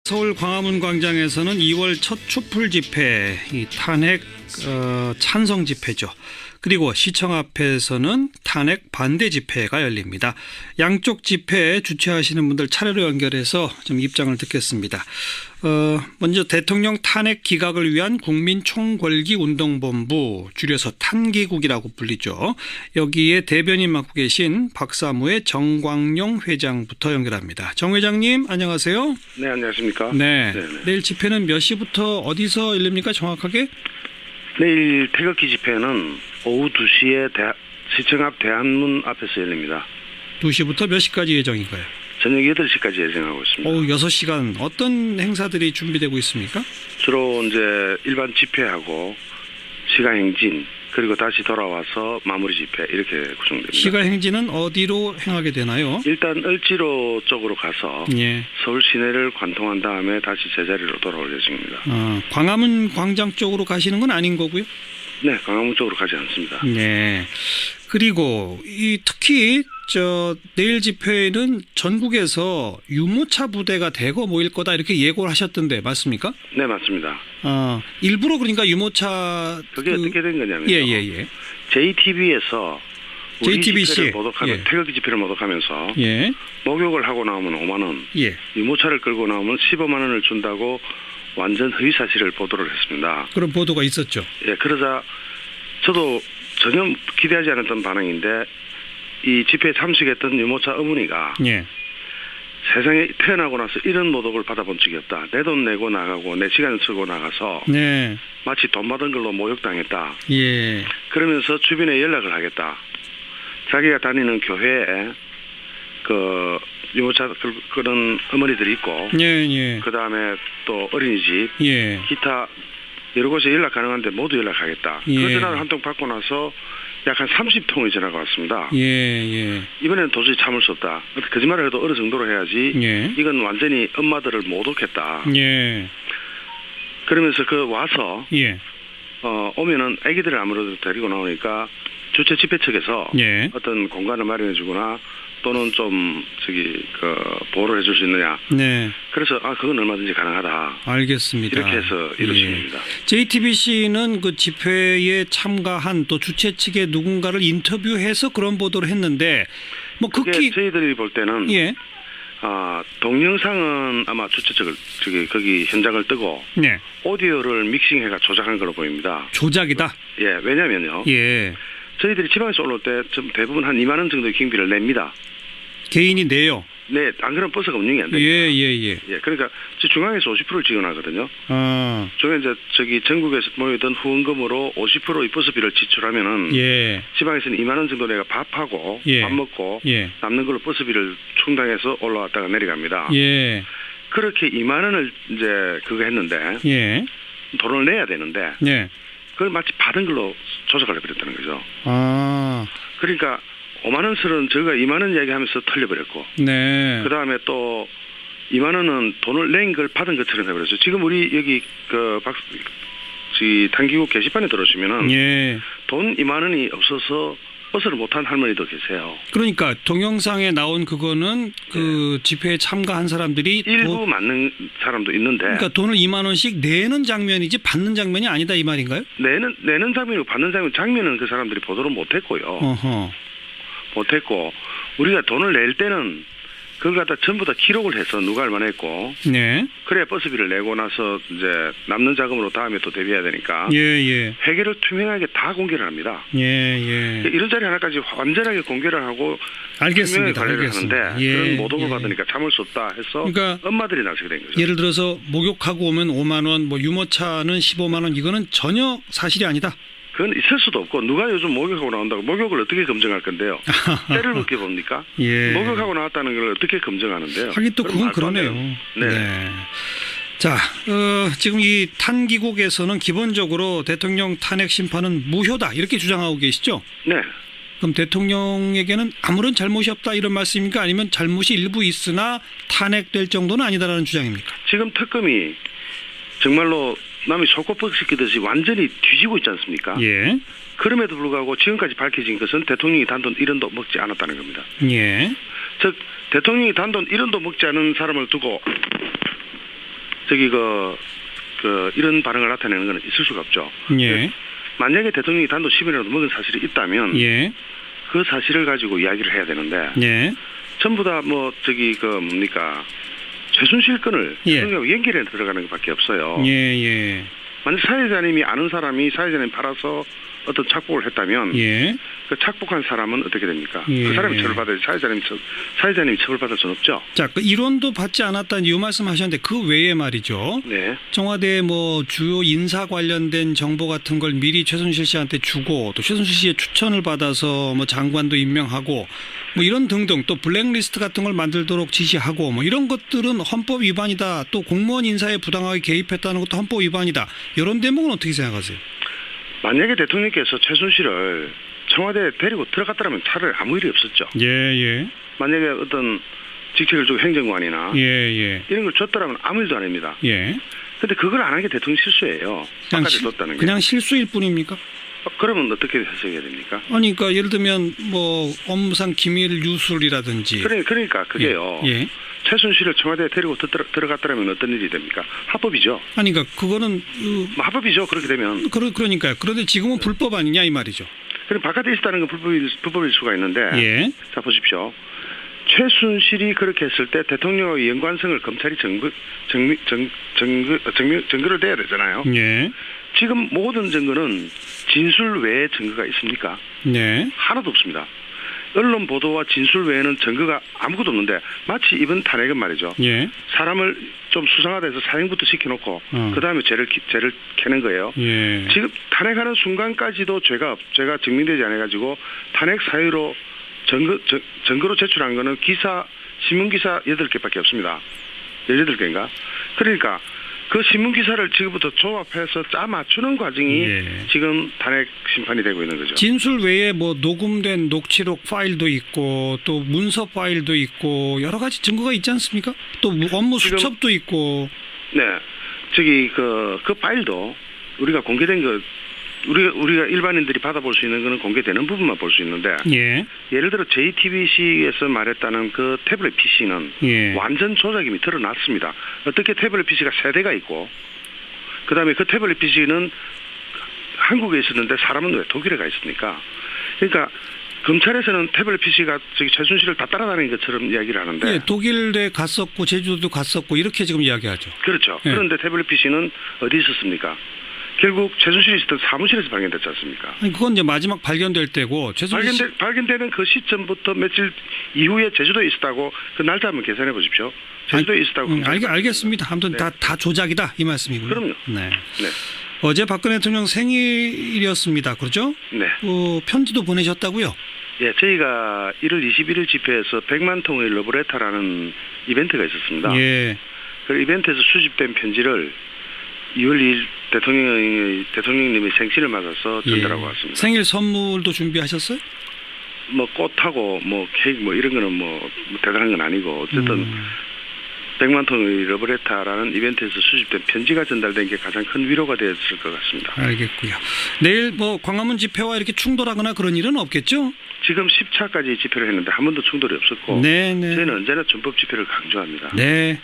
서울 광화문 광장에서는 2월 첫 촛불 집회, 이 탄핵 찬성 집회죠. 그리고 시청 앞에서는 탄핵 반대 집회가 열립니다. 양쪽 집회 주최하시는 분들 차례로 연결해서 좀 입장을 듣겠습니다. 먼저 대통령 탄핵 기각을 위한 국민총궐기운동본부, 줄여서 탄기국이라고 불리죠. 여기에 대변인 맡고 계신 박사무의 정광용 회장부터 연결합니다. 정 회장님 안녕하세요. 네, 안녕하십니까. 네. 네네. 내일 집회는 몇 시부터 어디서 열립니까 정확하게? 내일 태극기 집회는 오후 2시에 시청 앞 대한문 앞에서 열립니다. 2시부터 몇 시까지 예정인가요? 저녁 8시까지 예정하고 있습니다. 오후 6시간 어떤 행사들이 준비되고 있습니까? 주로 이제 일반 집회하고 시가행진, 그리고 다시 돌아와서 마무리 집회 이렇게 구성됩니다. 시가행진은 어디로 행하게 되나요? 일단 을지로 쪽으로 가서 예. 서울 시내를 관통한 다음에 다시 제자리로 돌아올 예정입니다. 광화문 광장 쪽으로 가시는 건 아닌 거고요? 네, 광화문 쪽으로 가지 않습니다. 네. 그리고 특히 내일 집회에는 전국에서 유모차 부대가 대거 모일 거다 이렇게 예고를 하셨던데 맞습니까? 네, 맞습니다. 일부러 그러니까 유모차 그게 어떻게 된 거냐면요. 예. JTBC에서 우리 JTBC 집회를 모독하면 태극기 집회를 모독하면서 예. 목욕을 하고 나오면 5만 원, 예. 유모차를 끌고 나오면 15만 원을 준다고 완전 허위 사실을 보도를 했습니다. 그런 보도가 있었죠. 예, 그러자 저도 전혀 기대하지 않았던 반응인데 이 집회에 참석했던 유모차 어머니가 예. 세상에 태어나고 나서 이런 모독을 받아본 적이 없다. 내 돈 내고 나가고 내 시간 쓰고 나가서 네. 마치 돈 받은 걸로 모욕당했다. 예. 그러면서 주변에 연락을 하겠다. 자기가 다니는 교회에 유모차 그런 어머니들이 있고, 예. 그 다음에 또 어린이집, 예. 기타 여러 곳에 연락 가능한데 모두 연락하겠다. 예. 그 전화를 한 통 받고 나서 약 한 30통의 전화가 왔습니다. 예. 이번에는 도저히 참을 수 없다. 거짓말을 해도 어느 정도로 해야지. 예. 이건 완전히 엄마들을 모독했다. 예. 그러면서 와서 예. 오면은 아기들을 아무래도 데리고 나오니까 주최 집회 측에서 예. 어떤 공간을 마련해 주거나 또는 좀 보호를 해줄 수 있느냐. 네. 그래서 그건 얼마든지 가능하다. 알겠습니다. 이렇게 해서 이루어집니다. 예. JTBC는 그 집회에 참가한 또 주최 측의 누군가를 인터뷰해서 그런 보도를 했는데 그게 저희들이 볼 때는 예. 동영상은 아마 주최 측을 거기 현장을 뜨고 네. 오디오를 믹싱해가 조작한 걸로 보입니다. 조작이다. 예, 왜냐면요. 예. 저희들이 지방에서 올라올 때 대부분 한 2만 원 정도의 경비를 냅니다. 개인이 내요. 네, 안 그러면 버스가 운영이 안 됩니다. 예. 그러니까 중앙에서 50%를 지원하거든요. 중앙에 이제 전국에서 모이던 후원금으로 50%의 버스비를 지출하면은 예. 지방에서는 2만 원 정도 내가 밥하고 예. 밥 먹고 예. 남는 걸로 버스비를 충당해서 올라왔다가 내려갑니다. 예. 그렇게 2만 원을 이제 그거 했는데 예. 돈을 내야 되는데 예. 그걸 마치 받은 걸로 조작을 해버렸다는 거죠. 그러니까 5만 원설은 저희가 2만 원 이야기하면서 털려버렸고, 네. 그 다음에 또 2만 원은 돈을 낸 걸 받은 것처럼 해버렸어요. 지금 우리 여기 단기국 게시판에 들어오시면은 예. 돈 2만 원이 없어서 버스를 못한 할머니도 계세요. 그러니까 동영상에 나온 그거는 집회에 참가한 사람들이 일부 맞는 사람도 있는데, 그러니까 돈을 2만 원씩 내는 장면이지 받는 장면이 아니다 이 말인가요? 내는 장면이고 받는 장면은 그 사람들이 보도를 못했고요. 못했고 우리가 돈을 낼 때는 그걸 갖다 전부 다 기록을 해서 누가 얼마나 했고, 네. 그래야 버스비를 내고 나서 이제 남는 자금으로 다음에 또 대비해야 되니까 예. 회계를 투명하게 다 공개를 합니다. 예. 이런 자리 하나까지 완전하게 공개를 하고 알겠습니다. 투명하게 관리를 하는데 예. 그런 모독을 받으니까 참을 수 없다 해서 그러니까 엄마들이 나서게 된 거죠. 예를 들어서 목욕하고 오면 5만 원, 유모차는 15만 원 이거는 전혀 사실이 아니다. 그건 있을 수도 없고 누가 요즘 목욕하고 나온다고 목욕을 어떻게 검증할 건데요? 때를 벗겨 봅니까? 예. 목욕하고 나왔다는 걸 어떻게 검증하는데요? 하긴 또 그건 그러네요. 네. 자, 지금 이 탄기국에서는 기본적으로 대통령 탄핵 심판은 무효다 이렇게 주장하고 계시죠? 네. 그럼 대통령에게는 아무런 잘못이 없다 이런 말씀입니까? 아니면 잘못이 일부 있으나 탄핵될 정도는 아니다라는 주장입니까? 지금 특검이 정말로 남이 속옷 시키듯이 완전히 뒤지고 있지 않습니까? 예. 그럼에도 불구하고 지금까지 밝혀진 것은 대통령이 단돈 1원도 먹지 않았다는 겁니다. 예. 즉 대통령이 단돈 1원도 먹지 않은 사람을 두고 이런 반응을 나타내는 것은 있을 수가 없죠. 예. 만약에 대통령이 단독 시민이라도 먹은 사실이 있다면 예. 그 사실을 가지고 이야기를 해야 되는데 예. 전부 다 최순실 건을 예. 대통령하고 연결해 들어가는 것밖에 없어요. 예. 만약 사회자님이 아는 사람이 사회자님 팔아서 어떤 착복을 했다면 예. 그 착복한 사람은 어떻게 됩니까? 예. 그 사람이 처벌받아야지 사회자님이 처벌받을 수는 없죠. 자, 그 이론도 받지 않았다는 이 말씀하셨는데 그 외에 말이죠. 네. 청와대 주요 인사 관련된 정보 같은 걸 미리 최순실 씨한테 주고 또 최순실 씨의 추천을 받아서 장관도 임명하고 이런 등등 또 블랙리스트 같은 걸 만들도록 지시하고 이런 것들은 헌법 위반이다. 또 공무원 인사에 부당하게 개입했다는 것도 헌법 위반이다. 이런 대목은 어떻게 생각하세요? 만약에 대통령께서 최순실을 청와대에 데리고 들어갔더라면 차라리 아무 일이 없었죠. 예. 만약에 어떤 직책을 주고 행정관이나 예. 이런 걸 줬더라면 아무 일도 아닙니다. 예. 근데 그걸 안 한 게 대통령 실수예요. 바깥에 뒀다는 게. 그냥 실수일 뿐입니까? 그러면 어떻게 해석해야 됩니까? 아니, 그러니까 예를 들면 업무상 기밀 유출이라든지. 그러니까 그게요. 예. 최순실을 청와대에 데리고 들어갔더라면 어떤 일이 됩니까? 합법이죠. 아니, 그러니까 그거는 합법이죠. 그렇게 되면. 그러니까요. 그런데 지금은 불법 아니냐 이 말이죠. 그럼 바깥에 있다는 건 불법일 수가 있는데. 예. 자 보십시오. 최순실이 그렇게 했을 때 대통령의 연관성을 검찰이 증거를 대야 되잖아요. 예. 지금 모든 증거는 진술 외에 증거가 있습니까? 네. 하나도 없습니다. 언론 보도와 진술 외에는 증거가 아무것도 없는데 마치 이번 탄핵은 말이죠. 예. 사람을 좀 수상하다 해서 사형부터 시켜놓고 그다음에 죄를 캐는 거예요. 예. 지금 탄핵하는 순간까지도 죄가 증명되지 않아가지고 탄핵 사유로 증거로 제출한 거는 신문기사 8개밖에 없습니다. 18개인가? 그러니까 그 신문기사를 지금부터 조합해서 짜 맞추는 과정이 지금 탄핵 심판이 되고 있는 거죠. 진술 외에 녹음된 녹취록 파일도 있고 또 문서 파일도 있고 여러 가지 증거가 있지 않습니까? 또 업무 수첩도 있고. 네. 그 파일도 우리가 공개된 거 우리가 일반인들이 받아볼 수 있는 거는 공개되는 부분만 볼 수 있는데 예를 들어 JTBC에서 말했다는 그 태블릿 PC는 완전 조작임이 드러났습니다. 어떻게 태블릿 PC가 3대가 있고 그다음에 그 태블릿 PC는 한국에 있었는데 사람은 왜 독일에 가 있습니까? 그러니까 검찰에서는 태블릿 PC가 최순실을 다 따라다니는 것처럼 이야기를 하는데 독일에 갔었고 제주도도 갔었고 이렇게 지금 이야기하죠. 그렇죠. 그런데 태블릿 PC는 어디 있었습니까? 결국 최순실이 있었던 사무실에서 발견됐지 않습니까? 아니, 그건 이제 마지막 발견될 때고 발견되는 그 시점부터 며칠 이후에 제주도에 있었다고 그 날짜 한번 계산해 보십시오. 제주도에 있었다고. 알겠습니다. 아무튼 다 조작이다 이 말씀이고요. 그럼요. 네. 어제 박근혜 대통령 생일이었습니다. 그렇죠? 네. 편지도 보내셨다고요? 예, 저희가 1월 21일 집회에서 100만 통의 러브레터라는 이벤트가 있었습니다. 예. 그 이벤트에서 수집된 편지를 2월 2일 대통령님의 생신을 맞아서 전달하고 왔습니다. 생일 선물도 준비하셨어요? 꽃하고 케이크 이런 거는 대단한 건 아니고 어쨌든 100만 통의 러브레터라는 이벤트에서 수집된 편지가 전달된 게 가장 큰 위로가 되었을 것 같습니다. 알겠고요. 내일 광화문 집회와 이렇게 충돌하거나 그런 일은 없겠죠? 지금 10차까지 집회를 했는데 한 번도 충돌이 없었고 저희는 언제나 전법 집회를 강조합니다. 네.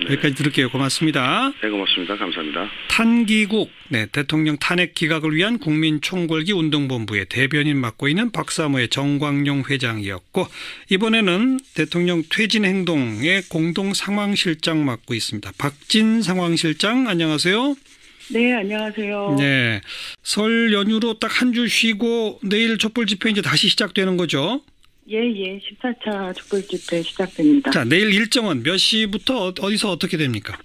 여기까지 들을게요. 고맙습니다. 네, 고맙습니다. 감사합니다. 탄기국 대통령 탄핵 기각을 위한 국민총궐기 운동본부의 대변인 맡고 있는 박사모의 정광용 회장이었고 이번에는 대통령 퇴진 행동의 공동 상황실장 맡고 있습니다. 박진 상황실장 안녕하세요. 네, 안녕하세요. 네, 설 연휴로 딱 한 주 쉬고 내일 촛불 집회 이제 다시 시작되는 거죠? 예, 14차 촛불 집회 시작됩니다. 자, 내일 일정은 몇 시부터 어디서 어떻게 됩니까?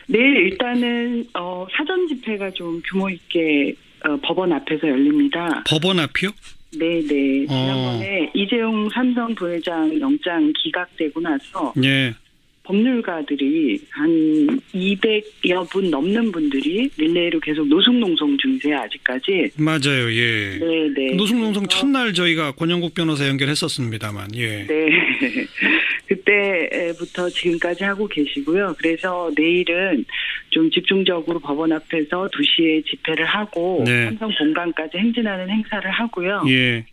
내일 일단은 사전 집회가 좀 규모 있게 법원 앞에서 열립니다. 법원 앞이요? 네. 지난번에 이재용 삼성 부회장 영장 기각되고 나서 법률가들이 한 200여 분 넘는 분들이 릴레이로 계속 노숙농성 중이세요, 아직까지. 맞아요, 예. 네. 노숙농성 첫날 저희가 권영국 변호사 연결했었습니다만, 예. 네. 그때부터 지금까지 하고 계시고요. 그래서 내일은 좀 집중적으로 법원 앞에서 2시에 집회를 하고 삼성 본관까지 행진하는 행사를 하고요. 예.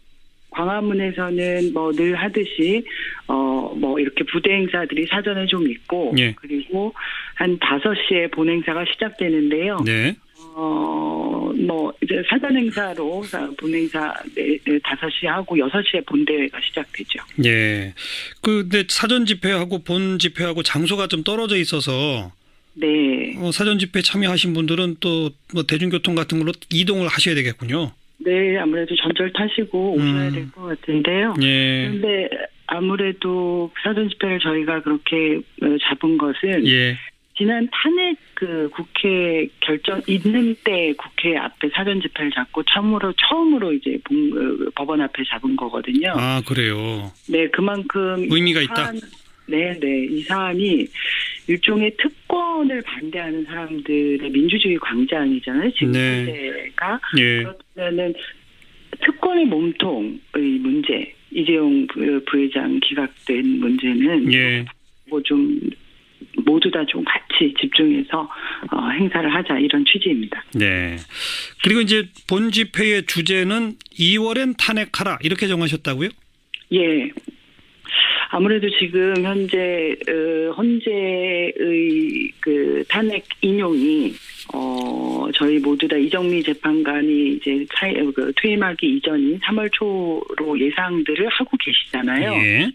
광화문에서는 뭐 늘 하듯이 뭐 이렇게 부대 행사들이 사전에 좀 있고 예. 그리고 한 5시에 본 행사가 시작되는데요. 네. 뭐 이제 사전 행사로 본 행사 5시에 하고 6시에 본대회가 시작되죠. 예. 근데 사전 집회하고 본 집회하고 장소가 좀 떨어져 있어서 네. 사전 집회 참여하신 분들은 또 뭐 대중교통 같은 걸로 이동을 하셔야 되겠군요. 네, 아무래도 전철 타시고 오셔야 될 것 같은데요. 예. 그런데 아무래도 사전 집회를 저희가 그렇게 잡은 것은 예. 지난 탄핵 그 국회 결정 있는 때 국회 앞에 사전 집회를 잡고 처음으로 이제 법원 앞에 잡은 거거든요. 아, 그래요. 네, 그만큼 의미가 있다. 네, 이 사안이 일종의 특권을 반대하는 사람들의 민주주의 광장이잖아요. 지금 현재가. 예. 그러면은 특권의 몸통의 문제, 이재용 부회장 기각된 문제는 예. 뭐 좀 모두 다 좀 같이 집중해서 행사를 하자 이런 취지입니다. 네. 그리고 이제 본 집회의 주제는 2월엔 탄핵하라 이렇게 정하셨다고요? 예. 아무래도 지금 현재 헌재의 그 탄핵 인용이 저희 모두 다 이정미 재판관이 이제 퇴임하기 이전인 3월 초로 예상들을 하고 계시잖아요. 예.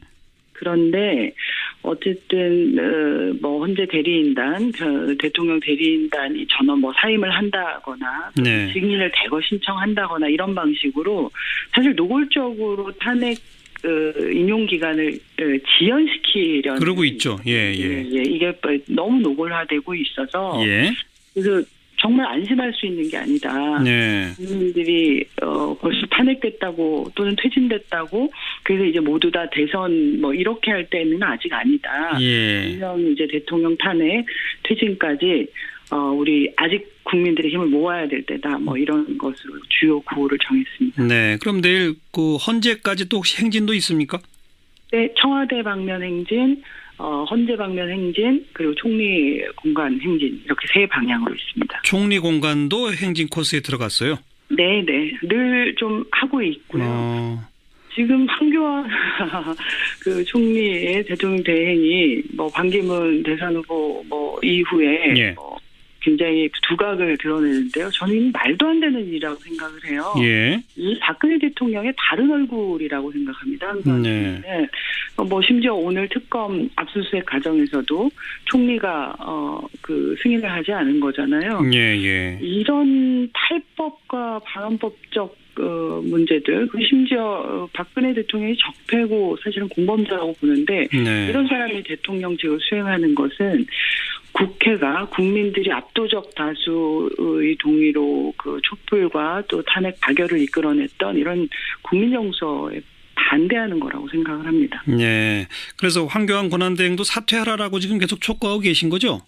그런데 어쨌든 뭐 헌재 대리인단, 대통령 대리인단이 전원 뭐 사임을 한다거나 네. 증인을 대거 신청한다거나 이런 방식으로 사실 노골적으로 탄핵 인용 기간을 지연시키려는 그러고 있죠. 예. 이게 너무 노골화되고 있어서 예. 그래서 정말 안심할 수 있는 게 아니다. 네. 국민들이 벌써 탄핵됐다고 또는 퇴진됐다고 그래서 이제 모두 다 대선 뭐 이렇게 할 때는 아직 아니다. 예. 분명 이제 대통령 탄핵 퇴진까지 우리 아직 국민들의 힘을 모아야 될 때다. 뭐 이런 것으로 주요 구호를 정했습니다. 네. 그럼 내일 그 헌재까지 또 혹시 행진도 있습니까? 네, 청와대 방면 행진, 헌재 방면 행진, 그리고 총리 공간 행진 이렇게 3방향으로 있습니다. 총리 공간도 행진 코스에 들어갔어요? 네. 늘 좀 하고 있고요. 지금 황교안 그 총리의 대통령 대행이 뭐 반기문 대선 후보 뭐 이후에 예. 뭐 굉장히 두각을 드러내는데요. 저는 말도 안 되는 일이라고 생각을 해요. 예. 이 박근혜 대통령의 다른 얼굴이라고 생각합니다. 네. 뭐 심지어 오늘 특검 압수수색 과정에서도 총리가 그 승인을 하지 않은 거잖아요. 예. 이런 탈법과 반헌법적 문제들, 심지어 박근혜 대통령이 적폐고 사실은 공범자라고 보는데 네. 이런 사람이 대통령직을 수행하는 것은 국회가 국민들이 압도적 다수의 동의로 그 촛불과 또 탄핵 가결을 이끌어냈던 이런 국민 정서에 반대하는 거라고 생각을 합니다. 네. 그래서 황교안 권한대행도 사퇴하라라고 지금 계속 촉구하고 계신 거죠?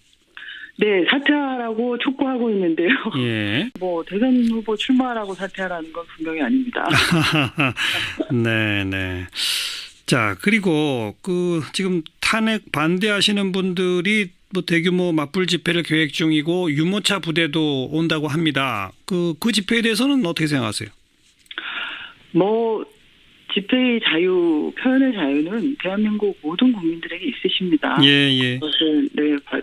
네, 사퇴하라고 촉구하고 있는데요. 예. 뭐 대선 후보 출마하라고 사퇴하라는 건 분명히 아닙니다. 네. 자, 그리고 그 지금 탄핵 반대하시는 분들이 뭐 대규모 맞불 집회를 계획 중이고 유모차 부대도 온다고 합니다. 그 집회에 대해서는 어떻게 생각하세요? 뭐 집회의 자유, 표현의 자유는 대한민국 모든 국민들에게 있으십니다. 예. 그것은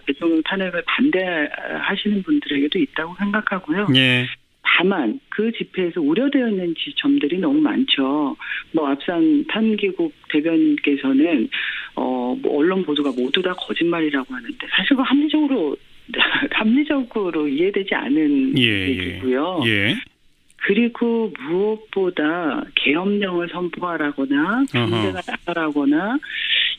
대통령 탄핵을 반대하시는 분들에게도 있다고 생각하고요. 예. 다만 그 집회에서 우려되어 있는 지점들이 너무 많죠. 뭐 앞선 탄기국 대변인께서는 뭐 언론 보도가 모두 다 거짓말이라고 하는데 사실 그 합리적으로 이해되지 않은 얘기고요. 예. 그리고 무엇보다 계엄령을 선포하라거나 경제가 나가라거나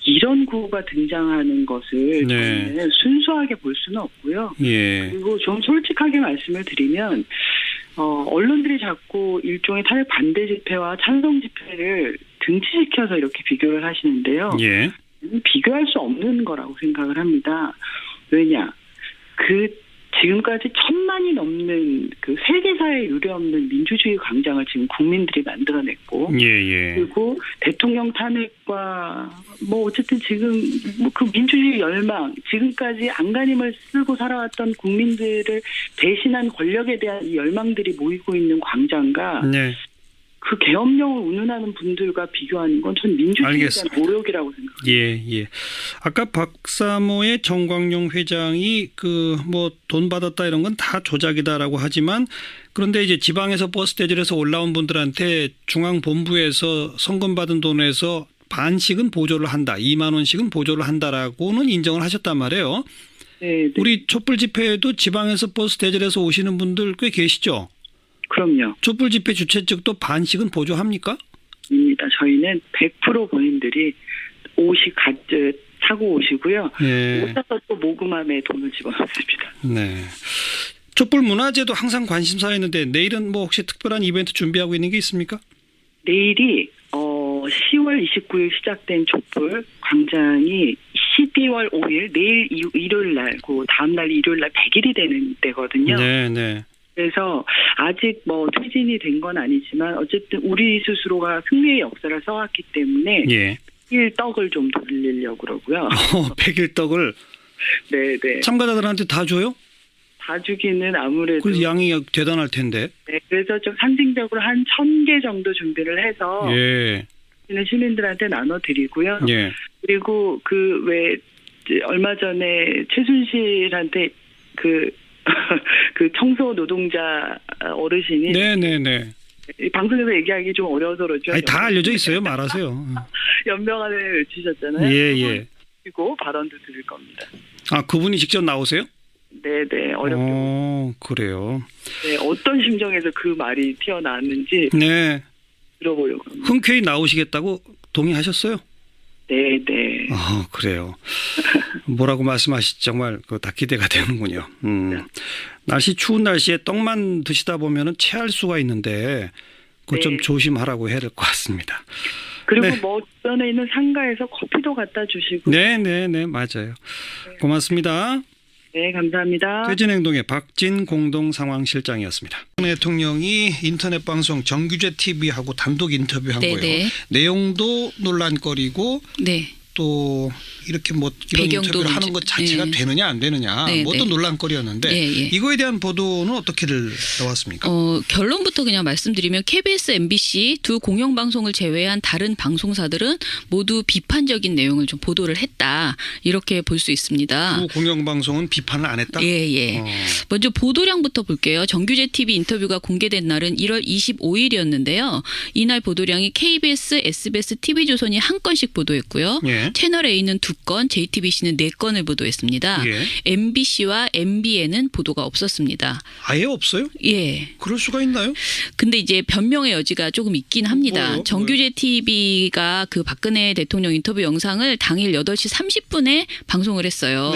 이런 구호가 등장하는 것을 저는 순수하게 볼 수는 없고요. 예. 그리고 좀 솔직하게 말씀을 드리면 언론들이 자꾸 일종의 탄핵 반대 집회와 찬성 집회를 등치시켜서 이렇게 비교를 하시는데요. 예. 비교할 수 없는 거라고 생각을 합니다. 왜냐? 지금까지 1000만이 넘는 그 세계사에 유례없는 민주주의 광장을 지금 국민들이 만들어냈고, 예. 그리고 대통령 탄핵과 뭐 어쨌든 지금 뭐 그 민주주의 열망, 지금까지 안간힘을 쓰고 살아왔던 국민들을 대신한 권력에 대한 이 열망들이 모이고 있는 광장과 그 계엄령을 운운하는 분들과 비교하는 건 전 민주주의에 대한 모욕이라고 생각합니다. 예. 아까 박사모의 정광용 회장이 뭐 돈 받았다 이런 건 다 조작이다라고 하지만 그런데 이제 지방에서 버스 대절해서 올라온 분들한테 중앙본부에서 성금받은 돈에서 반씩은 보조를 한다. 2만 원씩은 보조를 한다라고는 인정을 하셨단 말이에요. 네. 우리 촛불 집회에도 지방에서 버스 대절해서 오시는 분들 꽤 계시죠? 그럼요. 촛불 집회 주최 측도 반씩은 보조합니까? 입니다. 저희는 100% 본인들이 사고 오시고요. 네. 오셔서 또 모금함에 돈을 집어넣습니다. 네. 촛불 문화제도 항상 관심사였는데 내일은 뭐 혹시 특별한 이벤트 준비하고 있는 게 있습니까? 내일이 10월 29일 시작된 촛불 광장이 12월 5일 내일 일요일 날, 그 다음 날 일요일 날 100일이 되는 때거든요. 네. 그래서 아직 뭐 퇴진이 된 건 아니지만 어쨌든 우리 스스로가 승리의 역사를 써왔기 때문에 100일 떡을 좀 돌리려고 그러고요. 100일 떡을 네. 참가자들한테 다 줘요? 다 주기는 아무래도 그 양이 대단할 텐데. 네, 그래서 좀 상징적으로 한 1000개 정도 준비를 해서 시민들한테 나눠드리고요. 그리고 왜 얼마 전에 최순실한테 그 청소 노동자 어르신이 네네네. 방송에서 얘기하기 좀 어려워서 그렇죠. 아니, 다 알려져 있어요. 말하세요. 연명안을 외치셨잖아요. 예. 그리고 발언도 들을 겁니다. 아, 그분이 직접 나오세요? 네네. 어렵게. 그래요. 네, 어떤 심정에서 그 말이 튀어나왔는지 네. 들어보려고 합니다. 흔쾌히 나오시겠다고 동의하셨어요? 네네. 그래요. 뭐라고 말씀하실지 정말 다 기대가 되는군요. 날씨 추운 날씨에 떡만 드시다 보면은 체할 수가 있는데 그거 좀 조심하라고 해야 될 것 같습니다. 그리고 뭐 주변에 있는 상가에서 커피도 갖다 주시고. 네, 맞아요. 고맙습니다. 네, 감사합니다. 퇴진행동의 박진 공동상황실장이었습니다. 대통령이 인터넷 방송 정규제 TV하고 단독 인터뷰한 거예요. 내용도 논란거리고 또 이렇게 뭐 이런 인터뷰를 하는 것 자체가 되느냐 안 되느냐 뭐또 논란거리였는데 이거에 대한 보도는 어떻게들 나왔습니까? 결론부터 그냥 말씀드리면 KBS, MBC 두 공영방송을 제외한 다른 방송사들은 모두 비판적인 내용을 좀 보도를 했다. 이렇게 볼 수 있습니다. 두 공영방송은 비판을 안 했다? 예. 먼저 보도량부터 볼게요. 정규제 TV 인터뷰가 공개된 날은 1월 25일이었는데요. 이날 보도량이 KBS, SBS, TV조선이 한 건씩 보도했고요. 채널 A는 2건, JTBC는 4건을 보도했습니다. MBC와 MBN은 보도가 없었습니다. 아예 없어요? 예. 그럴 수가 있나요? 근데 이제 변명의 여지가 조금 있긴 합니다. 정규제 TV가 그 박근혜 대통령 인터뷰 영상을 당일 8시 30분에 방송을 했어요.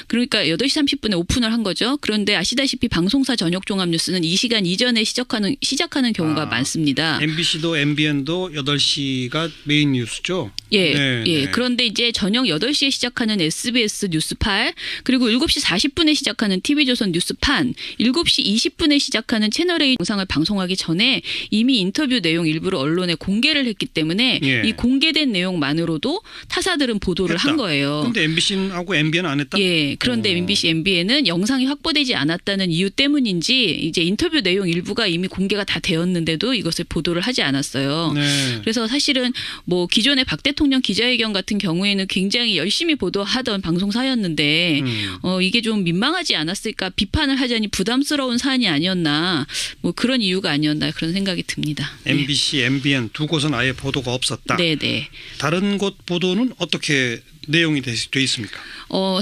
그러니까 8시 30분에 오픈을 한 거죠. 그런데 아시다시피 방송사 저녁 종합 뉴스는 이 시간 이전에 시작하는 경우가 많습니다. MBC도 MBN도 8시가 메인 뉴스죠? 예. 그런데 이제 저녁 8시에 시작하는 SBS 뉴스 8, 그리고 7시 40분에 시작하는 TV조선 뉴스 판, 7시 20분에 시작하는 채널A 영상을 방송하기 전에 이미 인터뷰 내용 일부를 언론에 공개를 했기 때문에 이 공개된 내용만으로도 타사들은 보도를 한 거예요. 그런데 MBC하고 MBN은 안 했다? 예. 그런데 MBC, MBN은 영상이 확보되지 않았다는 이유 때문인지 이제 인터뷰 내용 일부가 이미 공개가 다 되었는데도 이것을 보도를 하지 않았어요. 그래서 사실은 뭐 기존의 박 대통령 기자회견 같은 경우에는 굉장히 열심히 보도하던 방송사였는데 이게 좀 민망하지 않았을까, 비판을 하자니 부담스러운 사안이 아니었나, 뭐 그런 이유가 아니었나 그런 생각이 듭니다. MBC, MBN 두 곳은 아예 보도가 없었다. 네네. 다른 곳 보도는 어떻게 내용이 돼 있습니까?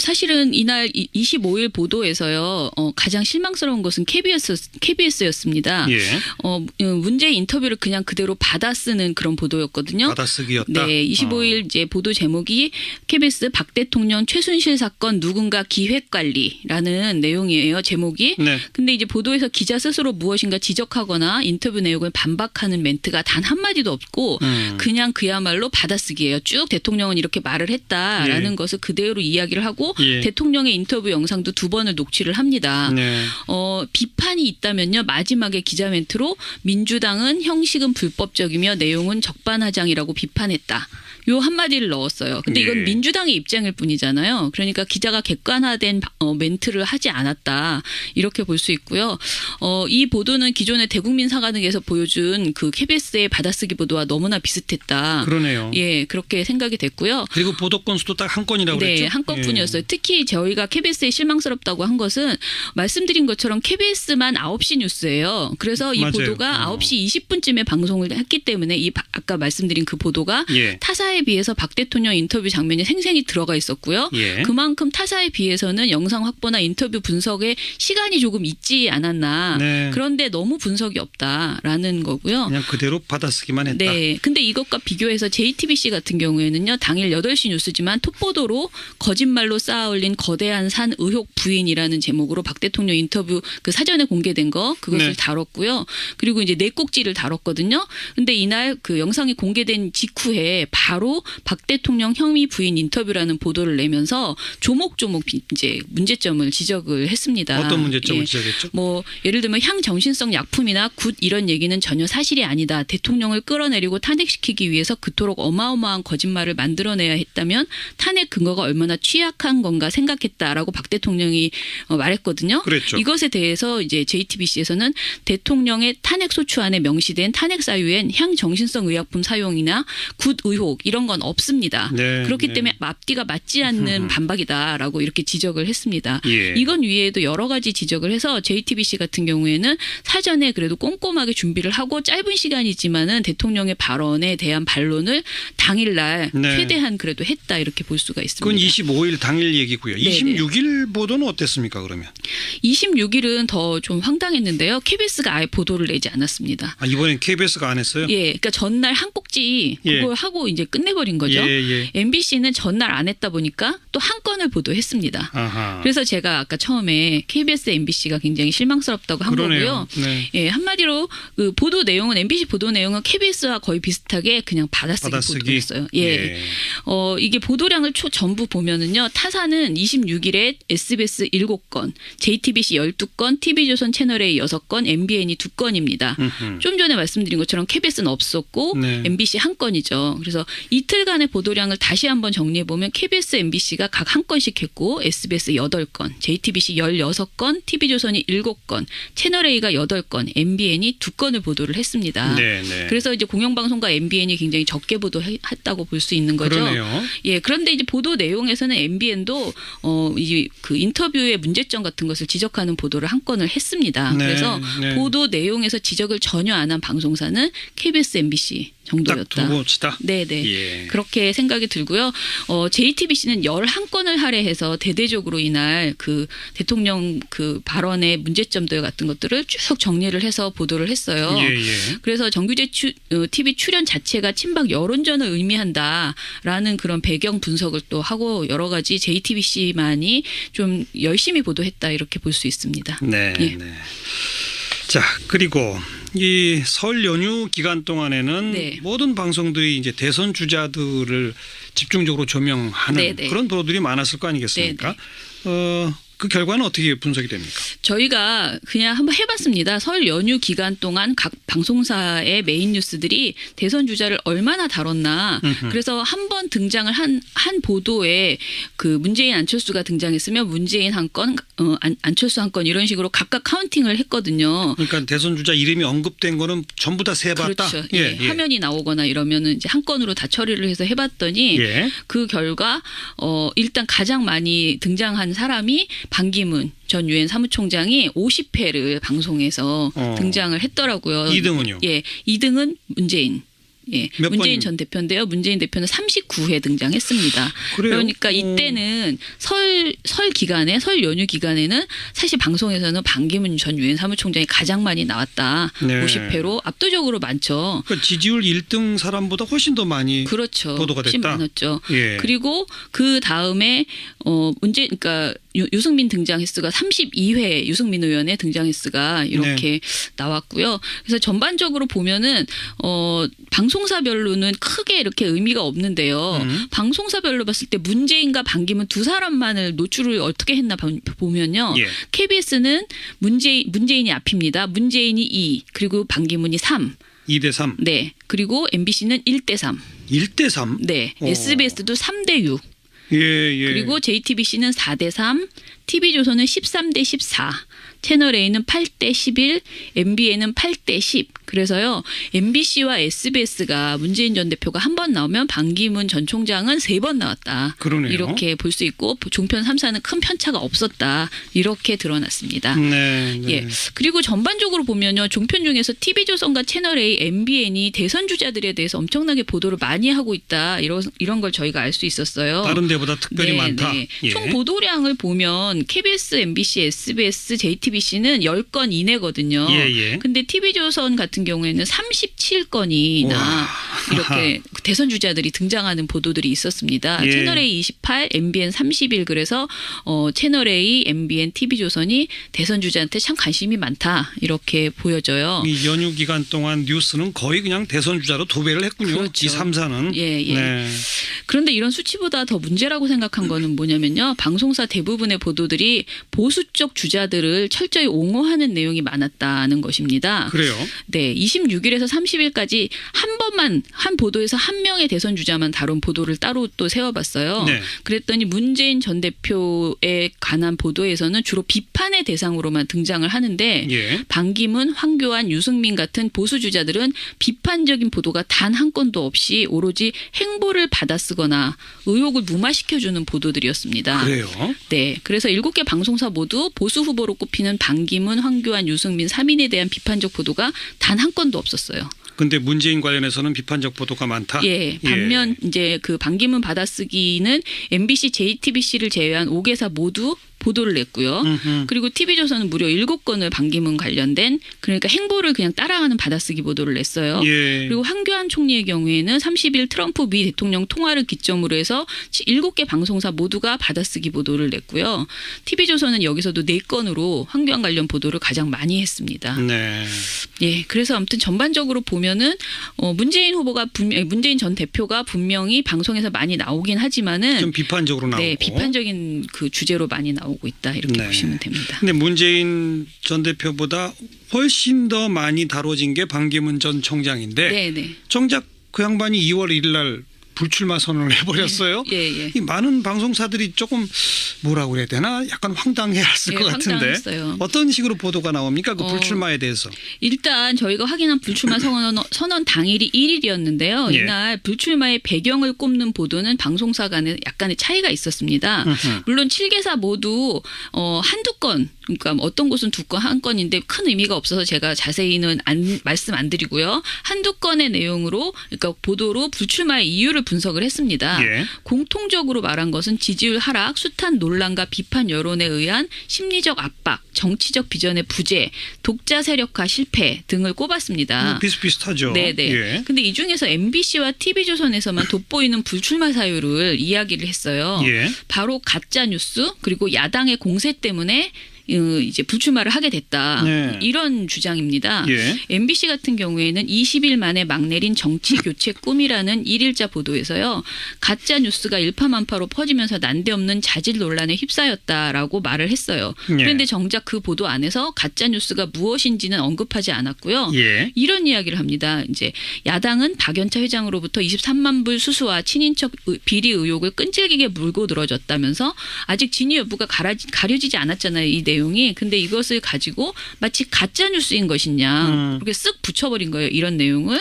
사실은 이날 25일 보도에서요. 가장 실망스러운 것은 KBS였습니다. 문제의 인터뷰를 그냥 그대로 받아쓰는 그런 보도였거든요. 받아쓰기였다. 네, 25일 이제 보도 제목이 KBS 박 대통령 최순실 사건 누군가 기획관리라는 내용이에요. 제목이. 근데 이제 보도에서 기자 스스로 무엇인가 지적하거나 인터뷰 내용을 반박하는 멘트가 단 한마디도 없고 그냥 그야말로 받아쓰기예요. 쭉 대통령은 이렇게 말을 했다라는 것을 그대로 이야기를 녹취를 하고 대통령의 인터뷰 영상도 2번을 녹취를 합니다. 비판이 있다면요. 마지막에 기자 멘트로 민주당은 형식은 불법적이며 내용은 적반하장이라고 비판했다. 요 한마디를 넣었어요. 근데 이건 민주당의 입장일 뿐이잖아요. 그러니까 기자가 객관화된 멘트를 하지 않았다. 이렇게 볼 수 있고요. 이 보도는 기존의 대국민 사과등에서 보여준 그 KBS의 받아쓰기 보도와 너무나 비슷했다. 그러네요. 예, 그렇게 생각이 됐고요. 그리고 보도 건수도 딱 한 건이라고 그랬죠? 네, 한 건뿐이었어요. 특히 저희가 KBS에 실망스럽다고 한 것은 말씀드린 것처럼 KBS만 9시 뉴스예요. 그래서 이 보도가 9시 20분쯤에 방송을 했기 때문에 아까 말씀드린 그 보도가 타사에 비해서 박 대통령 인터뷰 장면이 생생히 들어가 있었고요. 그만큼 타사에 비해서는 영상 확보나 인터뷰 분석에 시간이 조금 있지 않았나. 그런데 너무 분석이 없다라는 거고요. 그냥 그대로 받아쓰기만 했다. 네. 근데 이것과 비교해서 JTBC 같은 경우에는요. 당일 8시 뉴스지만 톱보도로 거짓말로 쌓아올린 거대한 산 의혹 부인이라는 제목으로 박 대통령 인터뷰 그 사전에 공개된 거 그것을 다뤘고요. 그리고 이제 4꼭지를 다뤘거든요. 근데 이날 그 영상이 공개된 직후에 바로 박 대통령 혐의 부인 인터뷰라는 보도를 내면서 조목조목 이제 문제점을 지적을 했습니다. 어떤 문제점을 지적했죠? 뭐 예를 들면 향정신성 약품이나 굿 이런 얘기는 전혀 사실이 아니다. 대통령을 끌어내리고 탄핵시키기 위해서 그토록 어마어마한 거짓말을 만들어내야 했다면 탄핵 근거가 얼마나 취약한 건가 생각했다라고 박 대통령이 말했거든요. 그랬죠. 이것에 대해서 이제 JTBC에서는 대통령의 탄핵 소추안에 명시된 탄핵 사유엔 향정신성 의약품 사용이나 굿 의혹 이런 건 없습니다. 그렇기 때문에 앞뒤가 맞지 않는 반박이다라고 이렇게 지적을 했습니다. 이건 위에도 여러 가지 지적을 해서 JTBC 같은 경우에는 사전에 그래도 꼼꼼하게 준비를 하고 짧은 시간이지만은 대통령의 발언에 대한 반론을 당일날 최대한 그래도 했다 이렇게 볼 수가 있습니다. 그건 25일 당일 얘기고요. 26일 보도는 어땠습니까 그러면? 26일은 더 좀 황당했는데요. KBS가 아예 보도를 내지 않았습니다. 아, 이번엔 KBS가 안 했어요? 예, 그러니까 전날 한 꼭지 그걸 하고 이제 끝내버린 거죠. MBC는 전날 안 했다 보니까 또 한 건을 보도했습니다. 아하. 그래서 제가 아까 처음에 KBS, MBC가 굉장히 실망스럽다고 한 거고요. 예, 한마디로 그 보도 내용은 MBC 보도 내용은 KBS와 거의 비슷하게 그냥 받아쓰기 보도했어요. 예. 이게 보도량을 전부 보면은요. 타사는 26일에 SBS 7건, JTBC 12건, TV조선 채널A 6건, MBN이 2건입니다. 좀 전에 말씀드린 것처럼 KBS는 없었고 MBC 한 건이죠. 그래서 이틀간의 보도량을 다시 한번 정리해 보면 KBS, MBC가 각 한 건씩 했고 SBS 8건, JTBC 16건, TV조선이 7건, 채널A가 8건, MBN이 2건을 보도를 했습니다. 그래서 이제 공영방송과 MBN이 굉장히 적게 보도했다고 볼 수 있는 거죠. 그러네요. 예, 그런데 이제 보도 내용에서는 MBN도 이 그 인터뷰의 문제점 같은 것을 지적하는 보도를 한 건을 했습니다. 그래서 보도 내용에서 지적을 전혀 안 한 방송사는 KBS, MBC 정도였다. 딱 두고 치다. 네네. 그렇게 생각이 들고요. JTBC는 11건을 할애해서 대대적으로 이날 그 대통령 그 발언의 문제점들 같은 것들을 쭉 정리를 해서 보도를 했어요. 그래서 정규제 TV 출연 자체가 친박 여론전을 의미한다라는 그런 배경 분석을 또 하고 여러 가지 JTBC만이 좀 열심히 보도했다 이렇게 볼 수 있습니다. 자, 그리고 이 설 연휴 기간 동안에는 모든 방송들이 이제 대선 주자들을 집중적으로 조명하는 그런 보도들이 많았을 거 아니겠습니까? 그 결과는 어떻게 분석이 됩니까? 저희가 그냥 한번 해봤습니다. 설 연휴 기간 동안 각 방송사의 메인 뉴스들이 대선 주자를 얼마나 다뤘나. 그래서 한 번 등장을 한 보도에 그 문재인 안철수가 등장했으면 문재인 한 건, 안철수 한 건 이런 식으로 각각 카운팅을 했거든요. 그러니까 대선 주자 이름이 언급된 거는 전부 다 세봤다. 그렇죠. 화면이 나오거나 이러면은 이제 한 건으로 다 처리를 해서 해봤더니 그 결과 일단 가장 많이 등장한 사람이 반기문 전 유엔 사무총장이 50회를 방송에서 등장을 했더라고요. 2등은요? 2등은 문재인. 문재인 전 대표인데요. 문재인 대표는 39회 등장했습니다. 그러니까 이때는 설 기간에 설 연휴 기간에는 사실 방송에서는 반기문 전 유엔 사무총장이 가장 많이 나왔다. 50회로 압도적으로 많죠. 그러니까 지지율 1등 사람보다 훨씬 더 많이 보도가 됐다. 훨씬 많았죠. 그리고 그 다음에 그러니까 유승민 등장 횟수가 32회 유승민 의원의 등장 횟수가 이렇게 나왔고요. 그래서 전반적으로 보면은 방송사별로는 크게 이렇게 의미가 없는데요. 방송사별로 봤을 때 문재인과 반기문 두 사람만을 노출을 어떻게 했나 보면요. KBS는 문재인이 앞입니다. 문재인이 2, 그리고 반기문이 3. 2대 3. 네. 그리고 MBC는 1대 3. 1대 3? 네. SBS도 3대 6. 그리고 JTBC는 4대 3, TV조선은 13대 14, 채널A는 8대 11, MBN은 8대 10. 그래서요. MBC와 SBS가 문재인 전 대표가 한 번 나오면 반기문 전 총장은 3번 나왔다. 그러네요. 이렇게 볼 수 있고 종편 3사는 큰 편차가 없었다. 이렇게 드러났습니다. 그리고 전반적으로 보면요. 종편 중에서 TV조선과 채널A, MBN이 대선 주자들에 대해서 엄청나게 보도를 많이 하고 있다. 이런 걸 저희가 알 수 있었어요. 다른 데보다 특별히 많다. 총 보도량을 보면 KBS, MBC, SBS, JTBC는 10건 이내거든요. 근데 TV조선 같은 경우에는 37건이나 이렇게 대선 주자들이 등장하는 보도들이 있었습니다. 채널A 28, MBN 31. 그래서 채널A, MBN, TV조선이 대선 주자한테 참 관심이 많다. 이렇게 보여져요. 이 연휴 기간 동안 뉴스는 거의 그냥 대선 주자로 도배를 했군요. 그렇죠. 이 3사는. 그런데 이런 수치보다 더 문제라고 생각한 거는 뭐냐면요. 방송사 대부분의 보도들이 보수 쪽 주자들을 철저히 옹호하는 내용이 많았다는 것입니다. 그래요? 네. 26일에서 30일까지 한 보도에서 한 명의 대선 주자만 다룬 보도를 따로 또 세워봤어요. 그랬더니 문재인 전 대표에 관한 보도에서는 주로 비판의 대상으로만 등장을 하는데 반기문, 황교안, 유승민 같은 보수 주자들은 비판적인 보도가 단 한 건도 없이 오로지 행보를 받아쓰거나 의혹을 무마시켜주는 보도들이었습니다. 그래요? 네. 그래서 7개 방송사 모두 보수 후보로 꼽히는 반기문, 황교안, 유승민 3인에 대한 비판적 보도가 단 한 건도 없었어요. 근데 문재인 관련해서는 비판적 보도가 많다. 반면 이제 그 반기문 받아쓰기는 MBC, JTBC를 제외한 5개사 모두 보도를 냈고요. 그리고 TV조선은 무려 7건을 반기문 관련된 그러니까 행보를 그냥 따라가는 받아쓰기 보도를 냈어요. 그리고 황교안 총리의 경우에는 30일 트럼프 미 대통령 통화를 기점으로 해서 7개 방송사 모두가 받아쓰기 보도를 냈고요. TV조선은 여기서도 4건으로 황교안 관련 보도를 가장 많이 했습니다. 그래서 아무튼 전반적으로 보면은 문재인 전 대표가 분명히 방송에서 많이 나오긴 하지만은 좀 비판적으로 나오고 비판적인 그 주제로 많이 나오고 있다 이렇게 보시면 됩니다. 근데 문재인 전 대표보다 훨씬 더 많이 다뤄진 게 반기문 전 총장인데 정작 그 양반이 2월 1일 날 불출마 선언을 해버렸어요. 이 많은 방송사들이 조금 뭐라고 그래야 되나 약간 황당해했을 것 같은데 황당했어요. 어떤 식으로 보도가 나옵니까? 그 불출마에 대해서. 일단 저희가 확인한 불출마 선언 당일이 1일이었는데요. 이날 불출마의 배경을 꼽는 보도는 방송사 간에 약간의 차이가 있었습니다. 물론 7개사 모두 한두 건 그러니까 어떤 곳은 2건, 1건인데 큰 의미가 없어서 제가 자세히는 말씀 안 드리고요. 한두 건의 내용으로 그러니까 보도로 불출마의 이유를 분석을 했습니다. 공통적으로 말한 것은 지지율 하락, 숱한 논란과 비판 여론에 의한 심리적 압박, 정치적 비전의 부재, 독자 세력화 실패 등을 꼽았습니다. 비슷비슷하죠. 근데 이 중에서 MBC와 TV조선에서만 돋보이는 불출마 사유를 이야기를 했어요. 바로 가짜 뉴스 그리고 야당의 공세 때문에 이제 불출마를 하게 됐다. 이런 주장입니다. MBC 같은 경우에는 20일 만에 막 내린 정치 교체 꿈이라는 1일자 보도에서요. 가짜 뉴스가 일파만파로 퍼지면서 난데없는 자질 논란에 휩싸였다라고 말을 했어요. 그런데 정작 그 보도 안에서 가짜 뉴스가 무엇인지는 언급하지 않았고요. 이런 이야기를 합니다. 이제 야당은 박연차 회장으로부터 23만 불 수수와 친인척 비리 의혹을 끈질기게 물고 늘어졌다면서 아직 진위 여부가 가려지지 않았잖아요. 이 내용이. 근데 이것을 가지고 마치 가짜 뉴스인 것이냐 이렇게 쓱 붙여버린 거예요. 이런 내용을.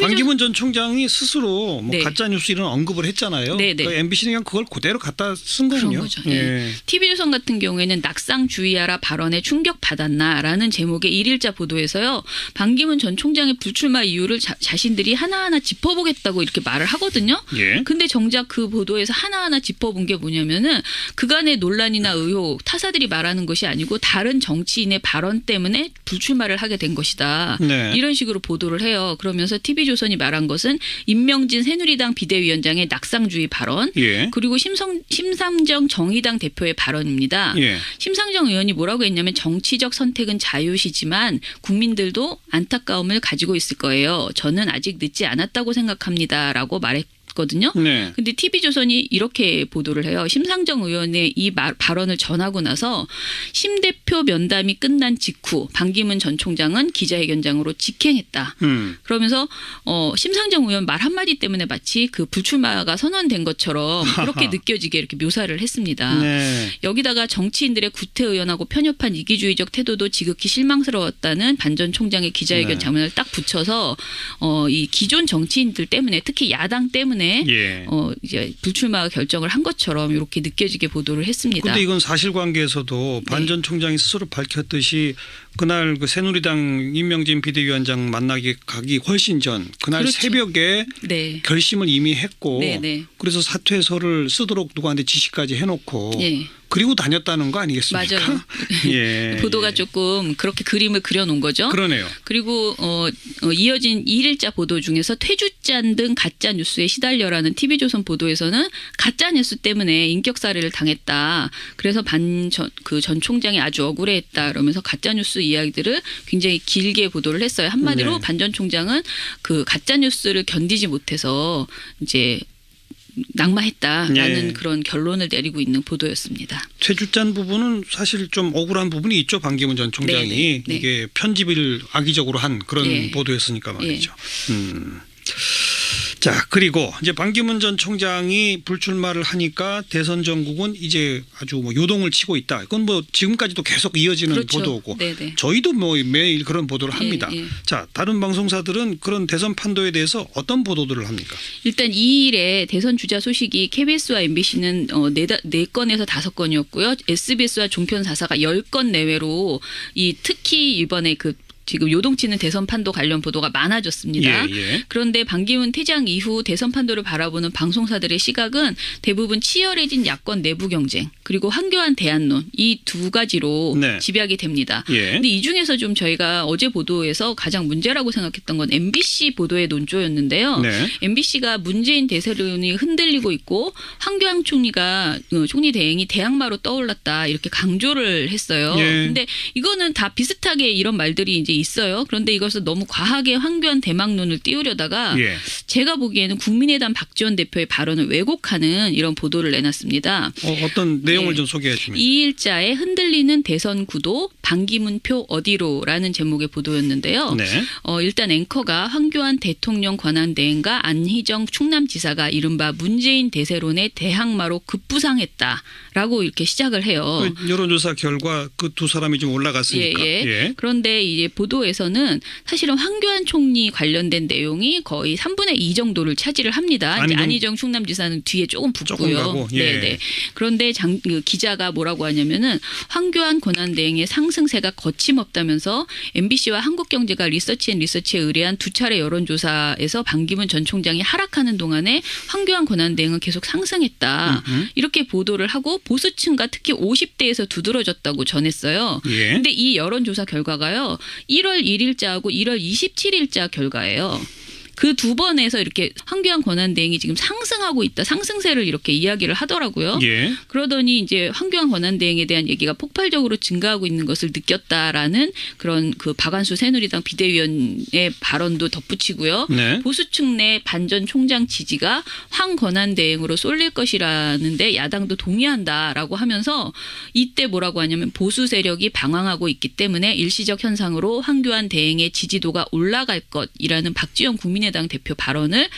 반기문 전 총장이 스스로 뭐 가짜 뉴스 이런 언급을 했잖아요. 그 MBC는 그냥 그걸 그대로 갖다 쓴 거군요. 그런 거죠. TV조선 같은 경우에는 낙상 주의하라 발언에 충격받았나라는 제목의 1일자 보도에서요. 반기문 전 총장의 불출마 이유를 자신들이 하나하나 짚어보겠다고 이렇게 말을 하거든요. 근데 정작 그 보도에서 하나하나 짚어본 게 뭐냐면은 그간의 논란이나 의혹, 타사들이 말하는 것이 아니고 다른 정치인의 발언 때문에 불출마를 하게 된 것이다. 네. 이런 식으로 보도를 해요. 그러면서 TV조선이 말한 것은 임명진 새누리당 비대위원장의 낙상주의 발언 예. 그리고 심상정 정의당 대표의 발언입니다. 예. 심상정 의원이 뭐라고 했냐면 정치적 선택은 자유시지만 국민들도 안타까움을 가지고 있을 거예요. 저는 아직 늦지 않았다고 생각합니다라고 말했거든요. 네. 근데 TV조선이 이렇게 보도를 해요. 심상정 의원의 이 발언을 전하고 나서 심 대표 면담이 끝난 직후 반기문 전 총장은 기자회견장으로 직행했다. 그러면서 심상정 의원 말 한마디 때문에 마치 그 불출마가 선언된 것처럼 그렇게 느껴지게 이렇게 묘사를 했습니다. 네. 여기다가 정치인들의 구태의연하고 편협한 이기주의적 태도도 지극히 실망스러웠다는 반 전 총장의 기자회견 네. 장면을 딱 붙여서 이 기존 정치인들 때문에 특히 야당 때문에 예. 이제 불출마 결정을 한 것처럼 이렇게 느껴지게 보도를 했습니다. 그런데 이건 사실관계에서도 반 전 총장이 스스로 밝혔듯이 그날 그 새누리당 임명진 비대위원장 만나기 가기 훨씬 전 그날 그렇죠. 새벽에 네. 결심을 이미 했고 네네. 그래서 사퇴서를 쓰도록 누구한테 지시까지 해놓고 네. 그리고 다녔다는 거 아니겠습니까? 맞아요. 예. 보도가 조금 그렇게 그림을 그려놓은 거죠. 그러네요. 그리고 이어진 2일자 보도 중에서 퇴주잔 등 가짜 뉴스에 시달려라는 TV조선 보도에서는 가짜 뉴스 때문에 인격살해를 당했다. 그래서 전 총장이 아주 억울해했다. 그러면서 가짜 뉴스 이야기들을 굉장히 길게 보도를 했어요. 한마디로 네. 반 전 총장은 그 가짜 뉴스를 견디지 못해서 이제 낙마했다라는 네. 그런 결론을 내리고 있는 보도였습니다. 퇴주잔 부분은 사실 좀 억울한 부분이 있죠. 반기문 전 총장이 네, 네. 이게 편집을 악의적으로 한 그런 네. 보도였으니까 말이죠. 네. 자, 그리고 이제 반기문 전 총장이 불출마를 하니까 대선 전국은 이제 아주 뭐 요동을 치고 있다. 이건 뭐 지금까지도 계속 이어지는 그렇죠. 보도고 네네. 저희도 뭐 매일 그런 보도를 합니다. 예, 예. 자, 다른 방송사들은 그런 대선 판도에 대해서 어떤 보도들을 합니까? 일단 2일에 대선 주자 소식이 KBS와 MBC는 4건에서 5건이었고요. SBS와 종편 4사가 10건 내외로 특히 이번에 지금 요동치는 대선 판도 관련 보도가 많아졌습니다. 예, 예. 그런데 반기문 퇴장 이후 대선 판도를 바라보는 방송사들의 시각은 대부분 치열해진 야권 내부 경쟁 그리고 황교안 대안론 이 두 가지로 네. 집약이 됩니다. 그런데 예. 이 중에서 좀 저희가 어제 보도에서 가장 문제라고 생각했던 건 MBC 보도의 논조였는데요. 네. MBC가 문재인 대세론이 흔들리고 있고 황교안 총리 대행이 대항마로 떠올랐다 이렇게 강조를 했어요. 그런데 예. 이거는 다 비슷하게 이런 말들이 이제 있어요. 그런데 이것을 너무 과하게 황교안 대망론을 띄우려다가 예. 제가 보기에는 국민의당 박지원 대표의 발언을 왜곡하는 이런 보도를 내놨습니다. 어떤 내용을 좀 소개해 주시면. 2일자에 흔들리는 대선 구도 반기문 표 어디로라는 제목의 보도였는데요. 네. 일단 앵커가 황교안 대통령 권한대행과 안희정 충남지사가 이른바 문재인 대세론의 대항마로 급부상했다라고 이렇게 시작을 해요. 여론조사 결과 그 두 사람이 좀 올라갔으니까. 예, 예. 예. 그런데 이제 보도에서는 사실은 황교안 총리 관련된 내용이 거의 3분의 2 정도를 차지를 합니다. 안희정 충남지사는 뒤에 조금 붙고요. 예. 네네. 그런데 기자가 뭐라고 하냐면은 황교안 권한대행의 상승세가 거침없다면서 MBC와 한국경제가 리서치에 의뢰한 두 차례 여론조사에서 반기문 전 총장이 하락하는 동안에 황교안 권한대행은 계속 상승했다. 이렇게 보도를 하고 보수층과 특히 50대에서 두드러졌다고 전했어요. 그런데 이 여론조사 결과가요. 1월 1일자하고 1월 27일자 결과예요. 그 두 번에서 이렇게 황교안 권한대행이 지금 상승하고 있다. 상승세를 이렇게 이야기를 하더라고요. 예. 그러더니 이제 황교안 권한대행에 대한 얘기가 폭발적으로 증가하고 있는 것을 느꼈다라는 그런 그 박완수 새누리당 비대위원의 발언도 덧붙이고요. 네. 보수층 내 반 전 총장 지지가 황 권한대행으로 쏠릴 것이라는데 야당도 동의한다라고 하면서 이때 뭐라고 하냐면 보수 세력이 방황하고 있기 때문에 일시적 현상으로 황교안 대행의 지지도가 올라갈 것이라는 박지원 국민의당 대표 발언을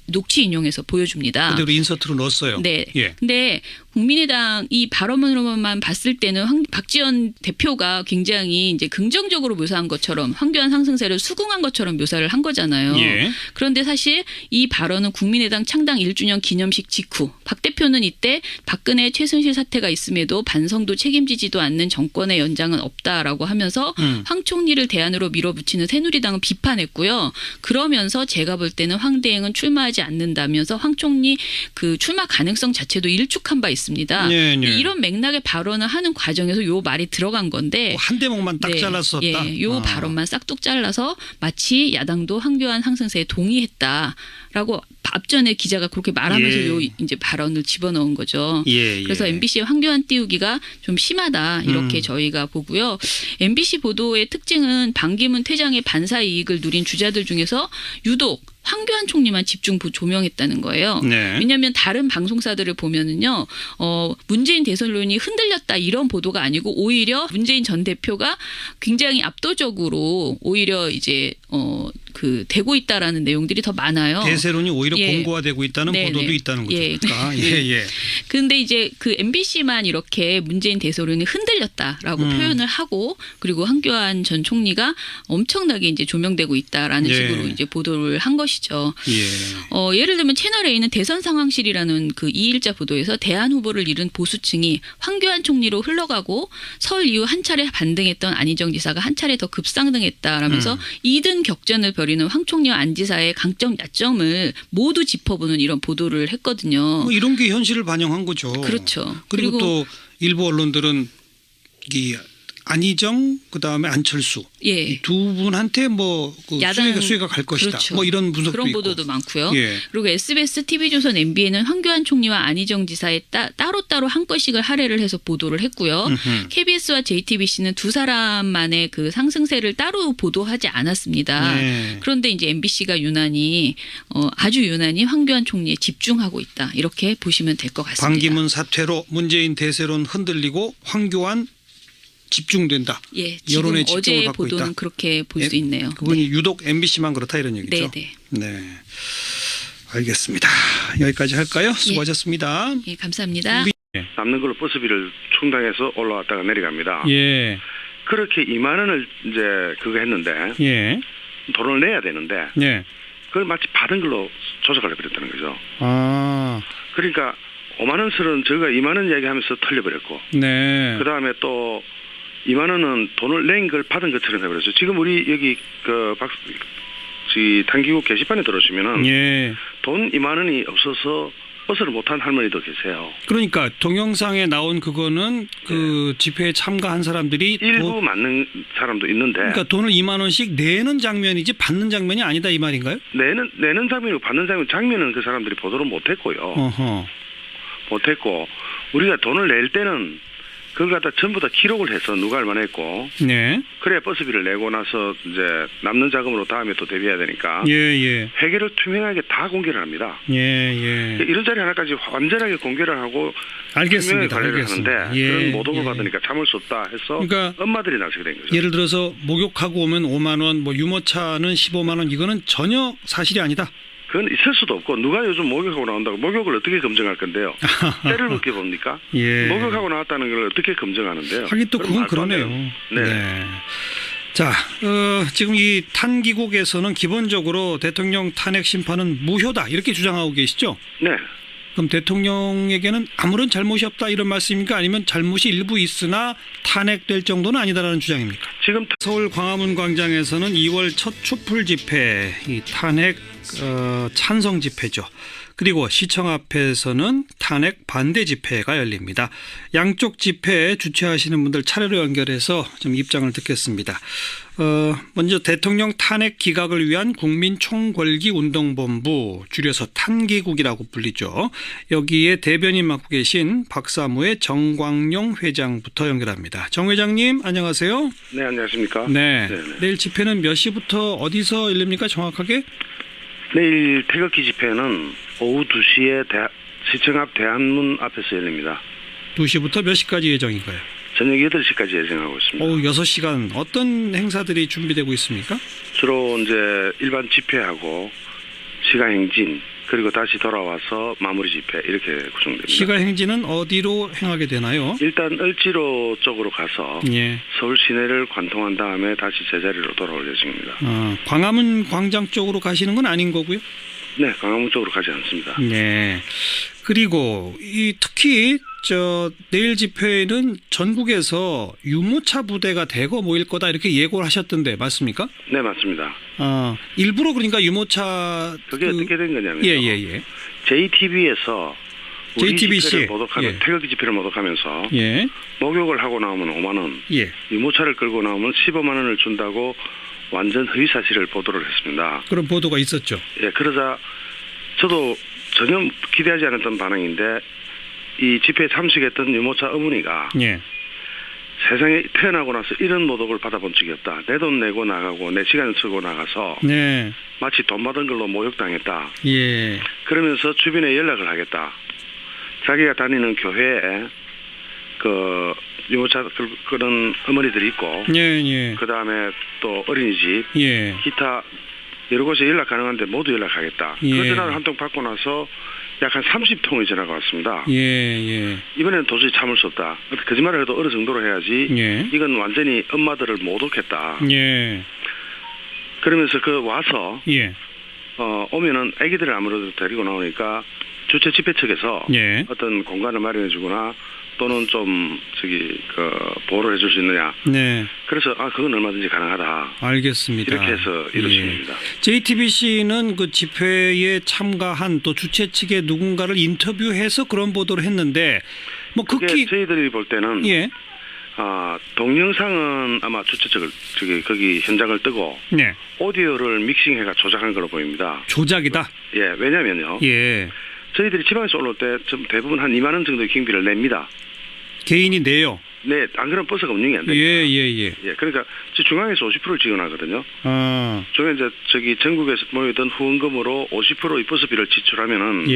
녹취 인용해서 보여줍니다. 그대로 인서트로 넣었어요. 네. 예. 근데 국민의당 이 발언으로만 봤을 때는 박지원 대표가 굉장히 이제 긍정적으로 묘사한 것처럼 황교안 상승세를 수긍한 것처럼 묘사를 한 거잖아요. 예. 그런데 사실 이 발언은 국민의당 창당 1주년 기념식 직후 박 대표는 이때 박근혜 최순실 사태가 있음에도 반성도 책임지지도 않는 정권의 연장은 없다라고 하면서 황 총리를 대안으로 밀어붙이는 새누리당은 비판했고요. 그러면서 제가 볼 때는 황 대행은 출마하지 않는다면서 황 총리 그 출마 가능성 자체도 일축한 바 있습니다. 있습니다. 이런 맥락의 발언을 하는 과정에서 요 말이 들어간 건데 한 대목만 딱 잘랐었다. 요 발언만 싹둑 잘라서 마치 야당도 황교안 상승세에 동의했다라고 앞전에 기자가 그렇게 말하면서 요 이제 발언을 집어넣은 거죠. 그래서 MBC의 황교안 띄우기가 좀 심하다 이렇게 저희가 보고요. MBC 보도의 특징은 반기문 퇴장의 반사 이익을 누린 주자들 중에서 유독 황교안 총리만 집중 조명했다는 거예요. 왜냐하면 다른 방송사들을 보면은요, 문재인 대선론이 흔들렸다 이런 보도가 아니고 오히려 문재인 전 대표가 굉장히 압도적으로 오히려 이제 되고 있다라는 내용들이 더 많아요. 대세론이 오히려 공고화되고 있다는 보도도 있다는 거죠. 그런데 이제 그 MBC만 이렇게 문재인 대선론이 흔들렸다라고 표현을 하고 그리고 황교안 전 총리가 엄청나게 이제 조명되고 있다라는 식으로 이제 보도를 한 것이죠. 예를 들면 채널 A는 대선 상황실이라는 그 2일자 보도에서 대안 후보를 잃은 보수층이 황교안 총리로 흘러가고 설 이후 한 차례 반등했던 안희정 지사가 한 차례 더 급상등했다라면서 2등 격전을 벌이는 황 총리와 안 지사의 강점 야점을 모두 짚어보는 이런 보도를 했거든요. 뭐 이런 게 현실을 반영한 거죠. 그렇죠. 그리고 또 일부 언론들은 이 안희정 그다음에 안철수 이 두 분한테 뭐 그 수혜가 갈 것이다. 뭐 이런 분석도 그런 있고. 보도도 많고요. 그리고 SBS, TV조선, MBN은 황교안 총리와 안희정 지사의 따로따로 한 건씩을 할애를 해서 보도를 했고요. KBS와 JTBC는 두 사람만의 그 상승세를 따로 보도하지 않았습니다. 그런데 이제 MBC가 아주 유난히 황교안 총리에 집중하고 있다. 이렇게 보시면 될 것 같습니다. 반기문 사퇴로 문재인 대세론 흔들리고 황교안 집중된다. 여론의 집중을 받고 보도는 있다. 그렇게 볼 수 있네요. 그분이 유독 MBC만 그렇다 이런 얘기죠. 네. 알겠습니다. 여기까지 할까요? 수고하셨습니다. 감사합니다. 남는 걸로 버스비를 충당해서 올라왔다가 내려갑니다. 그렇게 2만 원을 이제 그거 했는데 돈을 내야 되는데 그걸 마치 받은 걸로 조작하려고 그랬다는 거죠. 그러니까 5만 원설은 저희가 2만 원 이야기하면서 털려버렸고 그다음에 또 2만 원은 돈을 낸 걸 받은 것처럼 해버렸어요. 지금 우리 여기 단기국 게시판에 들어오시면은 돈 2만 원이 없어서 버스를 못한 할머니도 계세요. 그러니까 동영상에 나온 그거는 그 집회에 참가한 사람들이 일부 맞는 사람도 있는데. 그러니까 돈을 2만 원씩 내는 장면이지 받는 장면이 아니다 이 말인가요? 내는 장면이고 받는 장면은 그 사람들이 보도를 못했고요. 못했고 우리가 돈을 낼 때는 그걸 갖다 전부 다 기록을 해서 누가 얼마나 했고 그래야 버스비를 내고 나서 이제 남는 자금으로 다음에 또 대비해야 되니까 회계를 투명하게 다 공개를 합니다. 이런 자리 하나까지 완전하게 공개를 하고 알겠습니다. 관리를 하는데 그런 모독을 받으니까 참을 수 없다 해서 그러니까 엄마들이 나서게 된 거죠. 예를 들어서 목욕하고 오면 5만 원, 뭐 유모차는 15만 원 이거는 전혀 사실이 아니다. 그건 있을 수도 없고 누가 요즘 목욕하고 나온다고 목욕을 어떻게 검증할 건데요? 때를 벗겨 봅니까? 목욕하고 나왔다는 걸 어떻게 검증하는데요? 하긴 또 그건 그러네요. 자, 지금 이 탄기국에서는 기본적으로 대통령 탄핵 심판은 무효다 이렇게 주장하고 계시죠? 그럼 대통령에게는 아무런 잘못이 없다 이런 말씀입니까? 아니면 잘못이 일부 있으나 탄핵될 정도는 아니다라는 주장입니까? 지금 서울 광화문 광장에서는 2월 첫 촛불 집회, 이 탄핵 찬성 집회죠. 그리고 시청 앞에서는 탄핵 반대 집회가 열립니다. 양쪽 집회 주최하시는 분들 차례로 연결해서 좀 입장을 듣겠습니다. 먼저 대통령 탄핵 기각을 위한 국민총궐기운동본부, 줄여서 탄기국이라고 불리죠. 여기에 대변인 맡고 계신 박사무의 정광용 회장부터 연결합니다. 정 회장님 안녕하세요. 네, 안녕하십니까. 내일 집회는 몇 시부터 어디서 열립니까 정확하게? 내일 태극기 집회는 오후 2시에 시청 앞 대한문 앞에서 열립니다. 2시부터 몇 시까지 예정인가요? 저녁 8시까지 예정하고 있습니다. 오후 6시간 어떤 행사들이 준비되고 있습니까? 주로 이제 일반 집회하고 시가행진 그리고 다시 돌아와서 마무리 집회 이렇게 구성됩니다. 시가행진은 어디로 행하게 되나요? 일단 을지로 쪽으로 가서 서울 시내를 관통한 다음에 다시 제자리로 돌아올 예정입니다. 광화문 광장 쪽으로 가시는 건 아닌 거고요? 네, 광화문 쪽으로 가지 않습니다. 그리고 특히 내일 집회에는 전국에서 유모차 부대가 대거 모일 거다 이렇게 예고를 하셨던데 맞습니까? 네, 맞습니다. 일부러 그러니까 유모차 그게 어떻게 된 거냐면요. JTBC에서 우리 JTBC 집회를 모독하면 태극기 집회를 모독하면서 목욕을 하고 나오면 5만 원, 유모차를 끌고 나오면 15만 원을 준다고 완전 허위 사실을 보도를 했습니다. 그런 보도가 있었죠. 예, 그러자 저도 전혀 기대하지 않았던 반응인데 이 집회에 참석했던 유모차 어머니가 세상에 태어나고 나서 이런 모독을 받아본 적이 없다. 내 돈 내고 나가고 내 시간 쓰고 나가서 마치 돈 받은 걸로 모욕당했다. 그러면서 주변에 연락을 하겠다. 자기가 다니는 교회에 그 유모차 그런 어머니들이 있고 그 다음에 또 어린이집 기타 여러 곳에 연락 가능한데 모두 연락하겠다. 그 전화를 한 통 받고 나서 약 한 30통의 전화가 왔습니다. 이번에는 도저히 참을 수 없다. 거짓말을 해도 어느 정도로 해야지 이건 완전히 엄마들을 모독했다. 그러면서 와서 오면은 아기들을 아무래도 데리고 나오니까 주최 집회 측에서 어떤 공간을 마련해 주거나 또는 좀 보호를 해줄 수 있느냐. 그래서 그건 얼마든지 가능하다. 알겠습니다. 이렇게 해서 이루어집니다. JTBC는 그 집회에 참가한 또 주최 측의 누군가를 인터뷰해서 그런 보도를 했는데 뭐 그게 저희들이 볼 때는 동영상은 아마 주최 측을 거기 현장을 뜨고 오디오를 믹싱해가 조작한 걸로 보입니다. 조작이다. 왜냐면요. 저희들이 지방에서 올라올 때 대부분 한 2만 원 정도의 경비를 냅니다. 개인이 내요? 네, 안 그러면 버스가 운영이 안 됩니다. 그러니까 중앙에서 50%를 지원하거든요. 중앙에 이제 전국에서 모이던 후원금으로 50%의 버스비를 지출하면은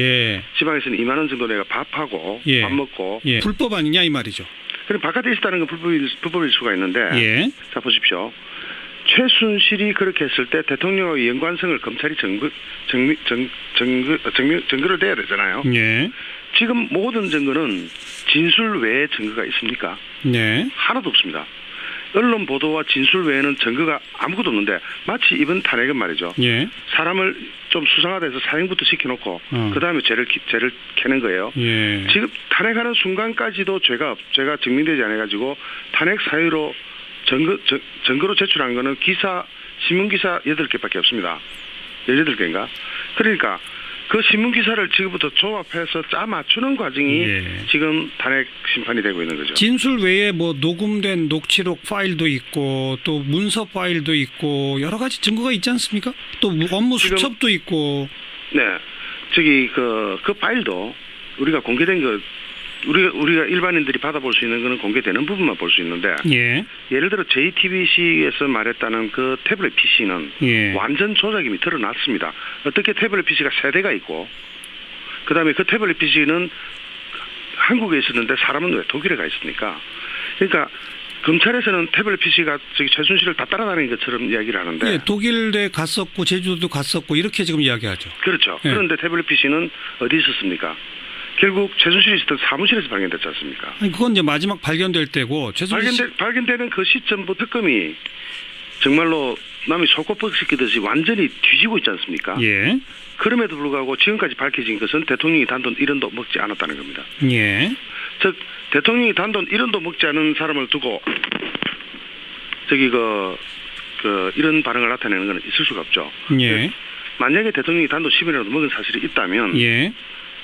지방에서는 2만 원 정도 내가 밥하고 밥 먹고 불법 아니냐 이 말이죠. 그럼 바깥에 있다는 건 불법일 수가 있는데 자 보십시오. 최순실이 그렇게 했을 때 대통령의 연관성을 검찰이 증거를 대야 되잖아요. 지금 모든 증거는 진술 외에 증거가 있습니까? 하나도 없습니다. 언론 보도와 진술 외에는 증거가 아무것도 없는데 마치 이번 탄핵은 말이죠. 사람을 좀 수상하다 해서 사형부터 시켜놓고 그 다음에 죄를 캐는 거예요. 지금 탄핵하는 순간까지도 죄가 증명되지 않아가지고 탄핵 사유로 증거로 제출한 거는 신문기사 8개밖에 없습니다. 18개인가? 그러니까 그 신문기사를 지금부터 조합해서 짜 맞추는 과정이 지금 탄핵 심판이 되고 있는 거죠. 진술 외에 뭐 녹음된 녹취록 파일도 있고 또 문서 파일도 있고 여러 가지 증거가 있지 않습니까? 또 업무 수첩도 있고. 그 파일도 우리가 공개된 거 우리가 일반인들이 받아볼 수 있는 거는 공개되는 부분만 볼 수 있는데 예를 들어 JTBC에서 말했다는 그 태블릿 PC는 완전 조작임이 드러났습니다. 어떻게 태블릿 PC가 세대가 있고 그 다음에 그 태블릿 PC는 한국에 있었는데 사람은 왜 독일에 가 있습니까? 그러니까 검찰에서는 태블릿 PC가 최순실을 다 따라다니는 것처럼 이야기를 하는데 독일에 갔었고 제주도도 갔었고 이렇게 지금 이야기하죠. 그렇죠. 그런데 태블릿 PC는 어디 있었습니까? 결국 최순실이 있었던 사무실에서 발견됐지 않습니까? 그건 이제 마지막 발견될 때고 발견되는 그 시점부터 특검이 정말로 남이 속옷 시키듯이 완전히 뒤지고 있지 않습니까? 그럼에도 불구하고 지금까지 밝혀진 것은 대통령이 단돈 1원도 먹지 않았다는 겁니다. 즉 대통령이 단돈 1원도 먹지 않은 사람을 두고 이런 반응을 나타내는 것은 있을 수가 없죠. 만약에 대통령이 단돈 10원이라도 먹은 사실이 있다면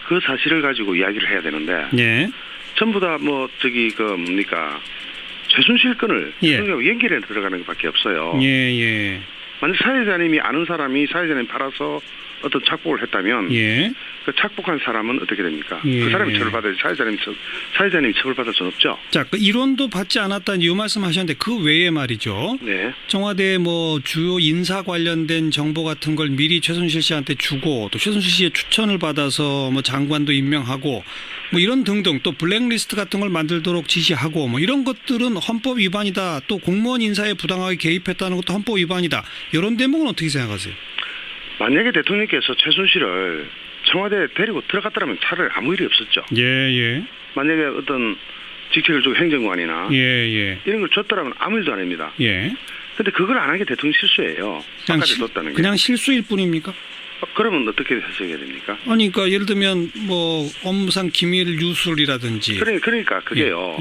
그 사실을 가지고 이야기를 해야 되는데 전부 다 최순실 건을 연결해 들어가는 것밖에 없어요. 만약 사회자님이 아는 사람이 사회자님 팔아서 어떤 착복을 했다면 그 착복한 사람은 어떻게 됩니까? 그 사람이 처벌받아야지 사회자님이 처벌받을 수는 없죠. 자, 그 일원도 받지 않았다는 이 말씀하셨는데 그 외에 말이죠. 청와대 뭐 주요 인사 관련된 정보 같은 걸 미리 최순실 씨한테 주고 또 최순실 씨의 추천을 받아서 뭐 장관도 임명하고 뭐 이런 등등 또 블랙리스트 같은 걸 만들도록 지시하고 뭐 이런 것들은 헌법 위반이다. 또 공무원 인사에 부당하게 개입했다는 것도 헌법 위반이다. 이런 대목은 어떻게 생각하세요? 만약에 대통령께서 최순실을 청와대에 데리고 들어갔더라면 차라리 아무 일이 없었죠. 만약에 어떤 직책을 주고 행정관이나 이런 걸 줬더라면 아무 일도 아닙니다. 근데 그걸 안 한 게 대통령 실수예요. 그냥 실수일 뿐입니까? 그러면 어떻게 해석해야 됩니까? 아니, 그러니까 예를 들면 뭐 업무상 기밀 유출이라든지. 그러니까 그게요.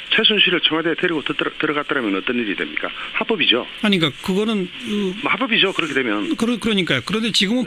최순실을 청와대에 데리고 들어갔더라면 어떤 일이 됩니까? 합법이죠. 아니, 그러니까 그거는 합법이죠. 그렇게 되면. 그러니까요. 그런데 지금은